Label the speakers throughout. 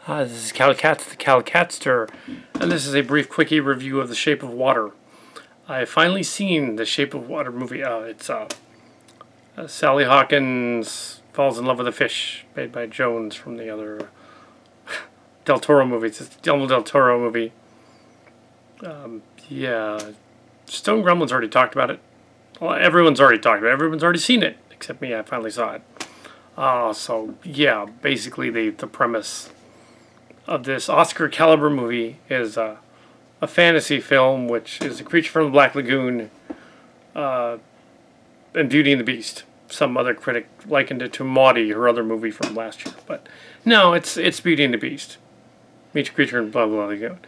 Speaker 1: This is CalCats, the CalCatster, and this is a brief quickie review of The Shape of Water. I've finally seen The Shape of Water movie. It's Sally Hawkins falls in love with a fish, made by Jones from the other Del Toro movies. It's the Guillermo Del Toro movie. Yeah, Stone Gremlin's already talked about it. Well, everyone's already talked about it. Everyone's already seen it, except me. I finally saw it. So yeah, basically the premise of this Oscar caliber movie is a fantasy film, which is a creature from the Black Lagoon, and Beauty and the Beast. Some other critic likened it to Maudie, her other movie from last year, but no, it's Beauty and the Beast. Meets a creature in blah blah lagoon,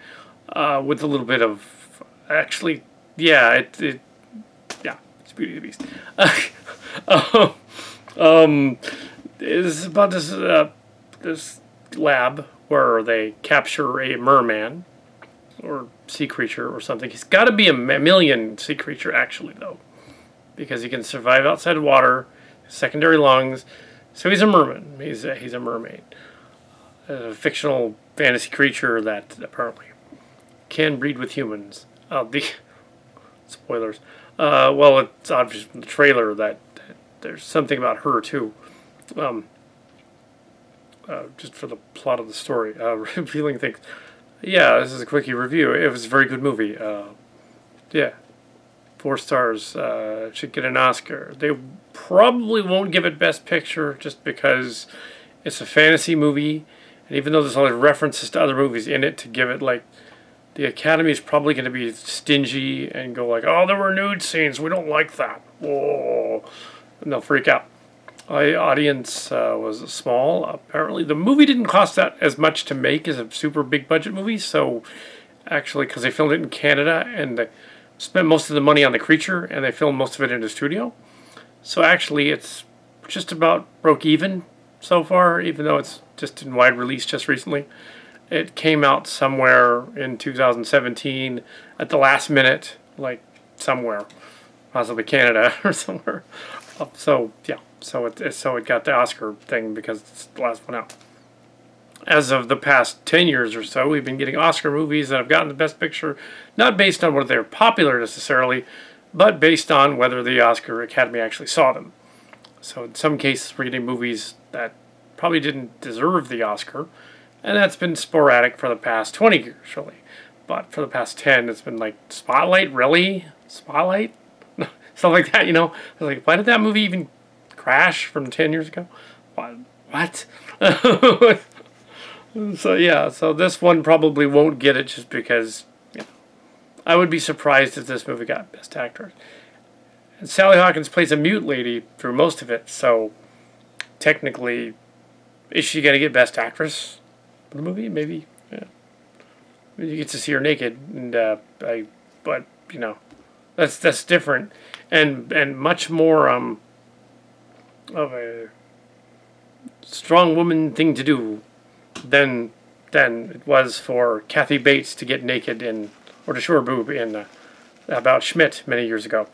Speaker 1: with a little bit of actually, yeah, it's Beauty and the Beast. It's about this lab where they capture a merman or sea creature or something. He's got to be a mammalian sea creature, actually, though, because he can survive outside water, secondary lungs. So he's a merman. He's a mermaid, a fictional fantasy creature that apparently can breed with humans. The spoilers. Well, it's obvious from the trailer that there's something about her too. Just for the plot of the story, revealing things. Yeah, this is a quickie review. It was a very good movie. Yeah, 4 stars. Should get an Oscar. They probably won't give it Best Picture just because it's a fantasy movie, and even though there's all these references to other movies in it, to give it like the Academy is probably going to be stingy and go like, "Oh, there were nude scenes. We don't like that." Whoa, and they'll freak out. The audience was small. Apparently, the movie didn't cost that as much to make as a super big budget movie. So, actually, because they filmed it in Canada and they spent most of the money on the creature, and they filmed most of it in the studio. So actually, it's just about broke even so far, even though it's just in wide release just recently. It came out somewhere in 2017 at the last minute, like somewhere, possibly Canada or somewhere. So yeah. So it got the Oscar thing because it's the last one out. As of the past 10 years or so, we've been getting Oscar movies that have gotten the Best Picture, not based on whether they're popular necessarily, but based on whether the Oscar Academy actually saw them. So in some cases, we're getting movies that probably didn't deserve the Oscar, and that's been sporadic for the past 20 years, really. But for the past 10, it's been like, Spotlight? Really? Spotlight? Stuff like that, you know? Like, why did that movie even crash from 10 years ago? What? So yeah, so this one probably won't get it just because, you know, I would be surprised if this movie got Best Actor. And Sally Hawkins plays a mute lady through most of it, so technically, is she going to get Best Actress for the movie? Maybe. Yeah. Maybe you get to see her naked, and but you know, that's different, and much more of a strong woman thing to do than it was for Kathy Bates to get naked or to show her boob in About Schmidt many years ago.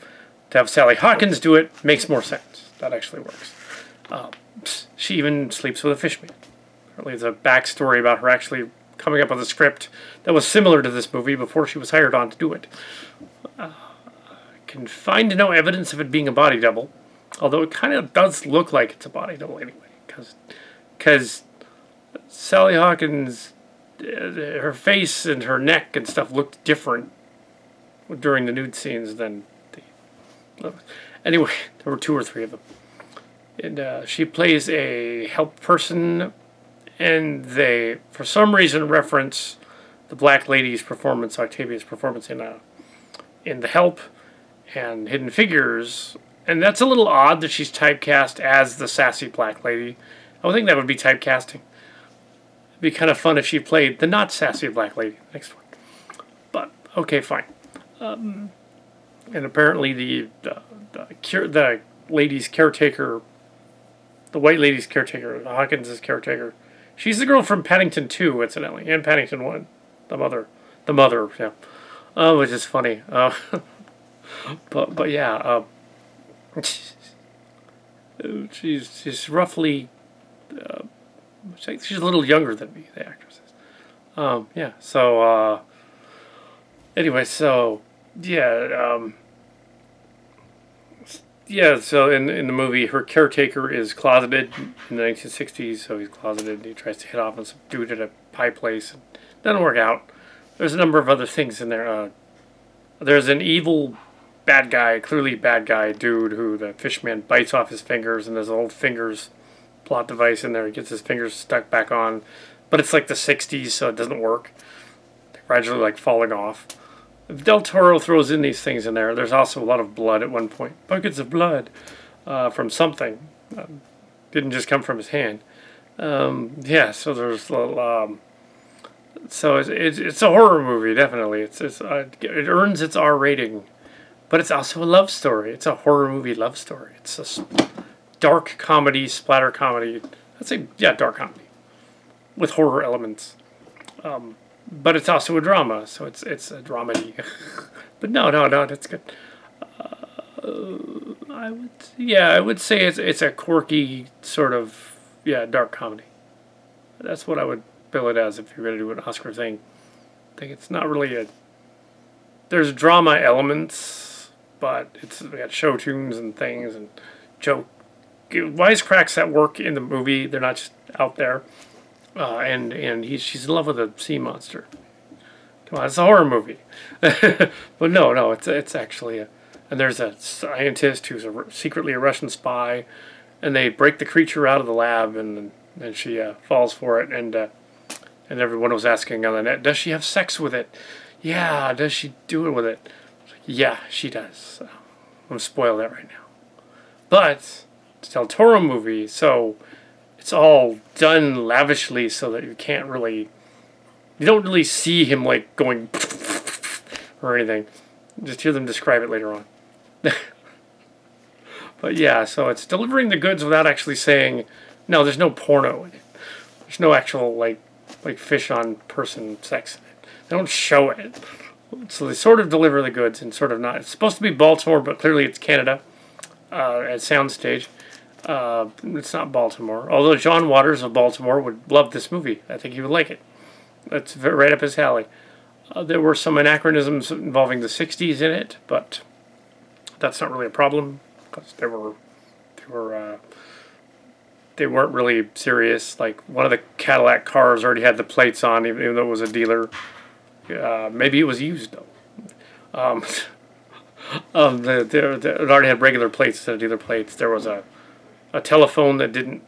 Speaker 1: To have Sally Hawkins do it makes more sense. That actually works. She even sleeps with a fishman. Apparently there's a backstory about her actually coming up with a script that was similar to this movie before she was hired on to do it. Can find no evidence of it being a body double, although it kind of does look like it's a body double anyway, because Sally Hawkins, her face and her neck and stuff looked different during the nude scenes than the... Anyway, there were 2 or 3 of them. And she plays a help person, and they, for some reason, reference the Black Lady's performance, Octavia's performance in The Help and Hidden Figures. And that's a little odd that she's typecast as the sassy Black Lady. I would think that would be typecasting. It'd be kind of fun if she played the not sassy Black Lady next one. But, okay, fine. And apparently the lady's caretaker, the white lady's caretaker, Hawkins' caretaker, she's the girl from Paddington 2, incidentally, and Paddington 1. The mother, yeah. Which is funny. But yeah, she's roughly She's a little younger than me, the actress is. Yeah, so, anyway, so, yeah, yeah, so in the movie, her caretaker is closeted in the 1960s, so he's closeted, and he tries to hit off on some dude at a pie place, and it doesn't work out. There's a number of other things in there. There's an evil bad guy, clearly bad guy dude, who the fishman bites off his fingers, and there's an old fingers plot device in there. He gets his fingers stuck back on, but it's like the 60s, so it doesn't work. They're gradually like falling off. Del Toro throws in these things in there. There's also a lot of blood at one point. Buckets of blood from something. Didn't just come from his hand. Yeah, so there's so it's a horror movie, definitely. It earns its R rating, but it's also a love story. It's a horror movie love story. It's a dark comedy, splatter comedy. I'd say, yeah, dark comedy with horror elements. But it's also a drama, so it's a dramedy. But no, that's good. I would say it's a quirky sort of, yeah, dark comedy. That's what I would bill it as if you're going to do an Oscar thing. I think it's not really there's drama elements, but we got show tunes and things and joke wisecracks that work in the movie. They're not just out there. And she's in love with a sea monster. Come on, it's a horror movie. But no, it's actually and there's a scientist who's secretly a Russian spy, and they break the creature out of the lab, and she falls for it, and everyone was asking on the net, does she have sex with it? Yeah, does she do it with it? Yeah, she does. I'm gonna spoil that right now. But it's a Del Toro movie, so it's all done lavishly so that you don't really see him like going or anything. Just hear them describe it later on. But yeah, so it's delivering the goods without actually saying, no, there's no porno in it. There's no actual like fish on person sex in it. They don't show it. So they sort of deliver the goods and sort of not. It's supposed to be Baltimore, but clearly it's Canada at soundstage. It's not Baltimore. Although John Waters of Baltimore would love this movie. I think he would like it. It's right up his alley. There were some anachronisms involving the 60s in it, but that's not really a problem because they weren't really serious. Like one of the Cadillac cars already had the plates on, even though it was a dealer. Maybe it was used though. It already had regular plates instead of dealer plates. There was a telephone that didn't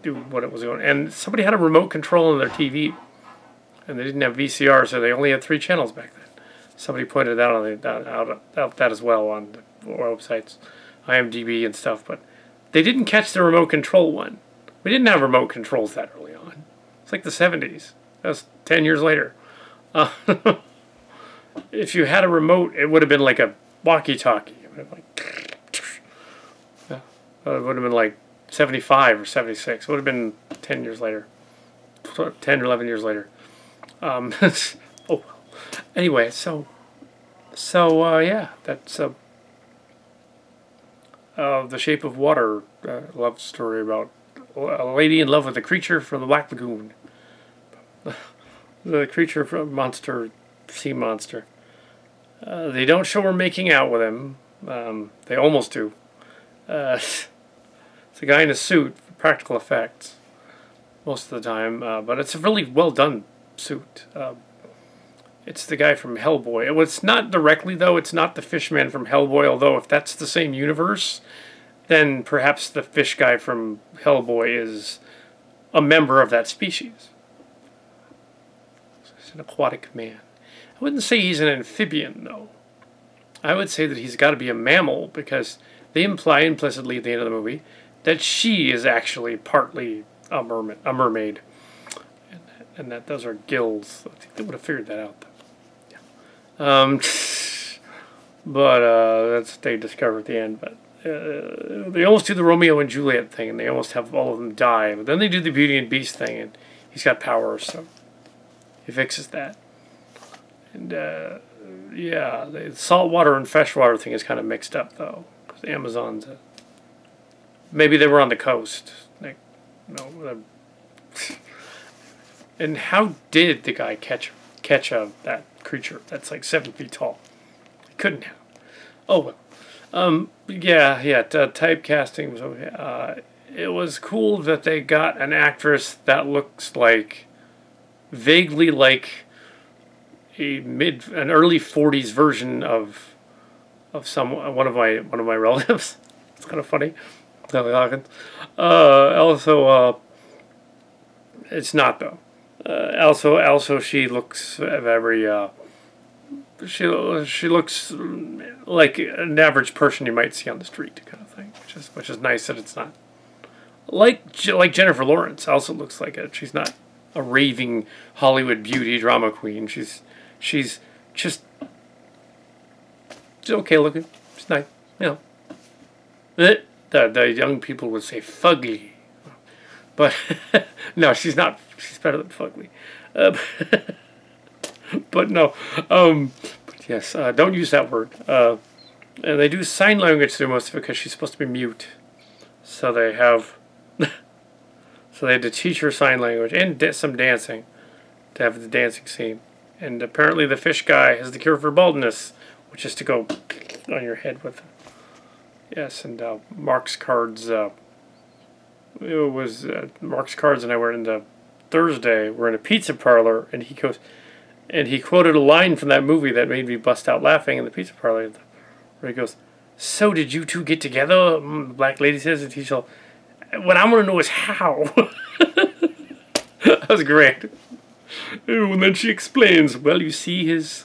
Speaker 1: do what it was doing, and somebody had a remote control on their TV, and they didn't have VCR, so they only had 3 channels back then. Somebody pointed out that as well on the websites, IMDb and stuff, but they didn't catch the remote control one. We didn't have remote controls that early on. It's like the 70s. That was 10 years later. If you had a remote, it would have been like a walkie-talkie. It would have been like 75 or 76. It would have been 10 years later. 10 or 11 years later. Oh, anyway, so yeah, that's The Shape of Water, love story about a lady in love with a creature from the Black Lagoon. The creature from sea monster. They don't show her making out with him. They almost do. It's a guy in a suit for practical effects most of the time, but it's a really well done suit. It's the guy from Hellboy. It's not directly, though. It's not the Fishman from Hellboy, although if that's the same universe, then perhaps the fish guy from Hellboy is a member of that species. He's an aquatic man. I wouldn't say he's an amphibian, though. I would say that he's got to be a mammal, because they imply implicitly at the end of the movie that she is actually partly a mermaid. And that those are gills. I think they would have figured that out, though. Yeah. But that's what they discover at the end. But they almost do the Romeo and Juliet thing, and they almost have all of them die. But then they do the Beauty and Beast thing, and he's got powers, so he fixes that. And yeah, the saltwater and freshwater thing is kind of mixed up, though, because the Amazon's maybe they were on the coast. Like, And how did the guy catch that creature that's like 7 feet tall? He couldn't have. Oh well. Typecasting was okay. It was cool that they got an actress that looks like vaguely like an early 40s version of one of my relatives. It's kind of funny. Also, it's not though. Also, she looks very. She looks like an average person you might see on the street, kind of thing. Which is nice that it's not like Jennifer Lawrence. Also looks like it. She's not a raving Hollywood beauty drama queen. She's just okay looking. She's nice, you know. The young people would say fugly, but no, she's not. She's better than fugly. But no, but yes, don't use that word. And they do sign language through most of it because she's supposed to be mute. So they have, so they had to teach her sign language and some dancing to have the dancing scene. And apparently the fish guy has the cure for baldness, which is to go on your head with. Yes, and Mark's Cards. Mark's Cards and I were in the Thursday. We're in a pizza parlor, and he goes. And he quoted a line from that movie that made me bust out laughing in the pizza parlor, where he goes, "So did you two get together?" The black lady says, and he shall. What I want to know is how. That was great. And then she explains, well, you see his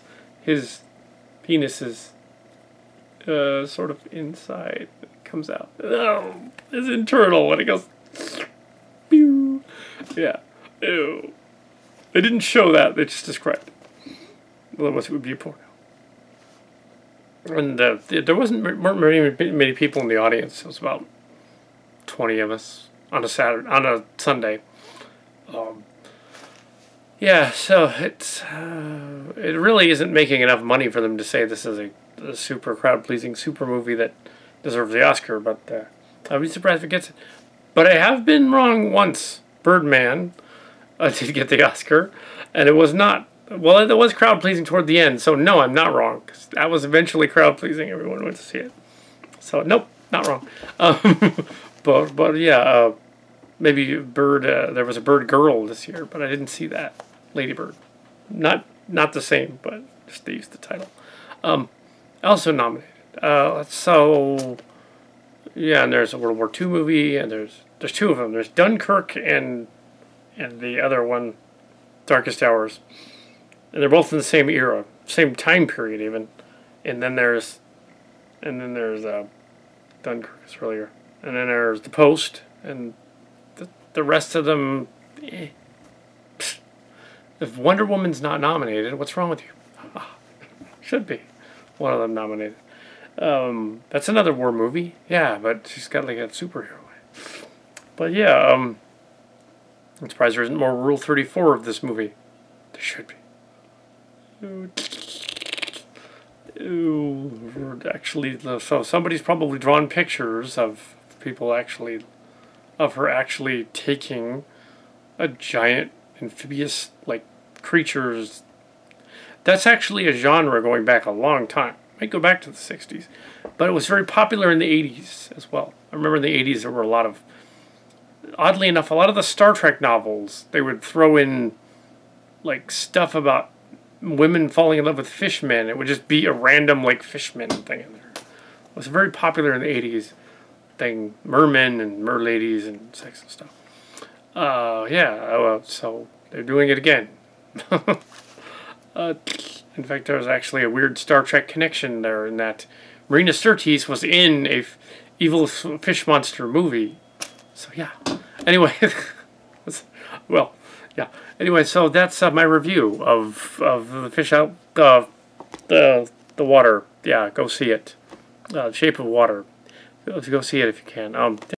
Speaker 1: penis is sort of inside. It comes out. Oh, it's internal. And it goes, pew. Yeah. Ew. They didn't show that. They just described it. Otherwise, it would be a porno. And there weren't many people in the audience. It was about 20 of us on a Sunday. Yeah, so it really isn't making enough money for them to say this is a super crowd-pleasing super movie that deserves the Oscar. But I'd be surprised if it gets it. But I have been wrong once. Birdman did get the Oscar, and it was not. Well, it was crowd-pleasing toward the end, so no, I'm not wrong. 'Cause that was eventually crowd-pleasing. Everyone went to see it. So, nope, not wrong. But yeah, maybe Bird. There was a Bird Girl this year, but I didn't see that. Lady Bird. Not the same, but just they used the title. Also nominated. So, yeah, and there's a World War II movie, and there's two of them. There's Dunkirk and the other one, Darkest Hours. And they're both in the same era, same time period even. And then there's Dunkirk is earlier. And then there's The Post, and the rest of them. If Wonder Woman's not nominated, what's wrong with you? Should be one of them nominated. That's another war movie. Yeah, but she's got like a superhero. But yeah, I'm surprised there isn't more Rule 34 of this movie. There should be. Actually, so somebody's probably drawn pictures of her actually taking a giant amphibious like creatures. That's actually a genre going back a long time. Might go back to the 60s, but it was very popular in the 80s as well. I remember in the 80s there were a lot of, oddly enough, a lot of the Star Trek novels, they would throw in like stuff about women falling in love with fishmen. It would just be a random like fishmen thing in there. It was very popular in the 80s thing, mermen and merladies and sex and stuff. So they're doing it again. In fact, there was actually a weird Star Trek connection there in that Marina Sirtis was in a evil fish monster movie. So yeah. Anyway, well, yeah. Anyway, so that's my review of the fish out the water. Yeah, go see it. Shape of Water. Go see it if you can.